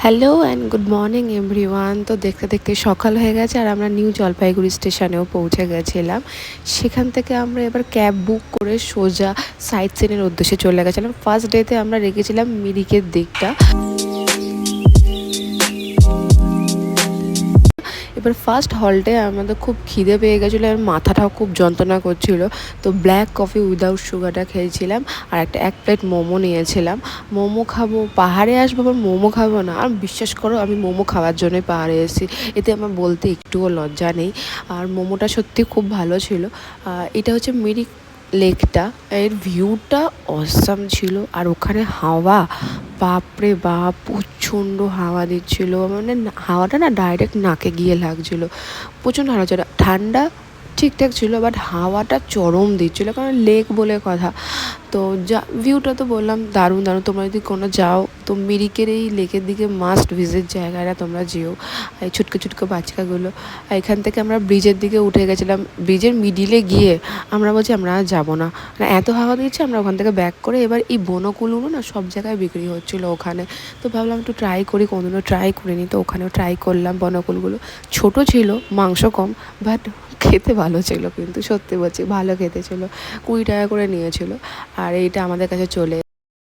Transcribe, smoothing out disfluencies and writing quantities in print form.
Hello and good morning everyone. তো দেখতে দেখতে সকাল হয়ে গেছে আর আমরা নিউ জলপাইগুড়ি স্টেশনেও পৌঁছে গেছিলাম। সেখান থেকে আমরা এবার ক্যাব বুক করে সোজা সাইট সিনের উদ্দেশ্যে চলে গেছিলাম। ফার্স্ট ডেতে আমরা রেখেছিলাম মিরিকের দিকটা। এবার ফার্স্ট হল্টে আমাদের খুব খিদে পেয়ে গেছিলো আর মাথাটাও খুব যন্ত্রণা করছিল। তো ব্ল্যাক কফি উইদাউট সুগারটা খেয়েছিলাম আর এক প্লেট মোমো নিয়েছিলাম। মোমো খাবো, পাহাড়ে আসবো আবার মোমো খাবো না? আর বিশ্বাস করো, আমি মোমো খাওয়ার জন্যই পাহাড়ে এসেছি, এতে আমার বলতে একটুও লজ্জা নেই। আর মোমোটা সত্যি খুব ভালো ছিল। এটা হচ্ছে মিরিক লেকটা, এর ভিউটা অসাম ছিল। আর ওখানে হাওয়া, বাপরে বাপ, প্রচণ্ড হাওয়া দিচ্ছিল। মানে হাওয়াটা না ডাইরেক্ট নাকে গিয়ে লাগছিলো। প্রচণ্ড হাওয়া, ঠান্ডা ঠিকঠাক ছিল, বাট হাওয়াটা চরম দিচ্ছিলো, কারণ লেক বলে কথা। তো যা ভিউটা তো বললাম দারুণ দারুণ। তোমরা যদি কোনো যাও তো মিরিকের এই লেকের দিকে মাস্ট ভিজিট জায়গাটা তোমরা যেও। এই ছুটকে ছুটকে বাচ্চাগুলো, এখান থেকে আমরা ব্রিজের দিকে উঠে গেছিলাম। ব্রিজের মিডিলে গিয়ে আমরা বলছি আমরা আর যাবো না, মানে এত হাওয়া দিচ্ছে। আমরা ওখান থেকে ব্যাক করে এবার এই বনকুলগুলো না সব জায়গায় বিক্রি হচ্ছিলো ওখানে। তো ভাবলাম একটু ট্রাই করি, কোনোদিনও ট্রাই করিনি, তো ওখানেও ট্রাই করলাম। বনকুলগুলো ছোটো ছিল, মাংস কম, বাট খেতে ভালো ছিল, কিন্তু সত্যি বলছি ভালো খেতে ছিল। 20 টাকা করে নিয়েছিল। আর এইটা আমাদের কাছে চলে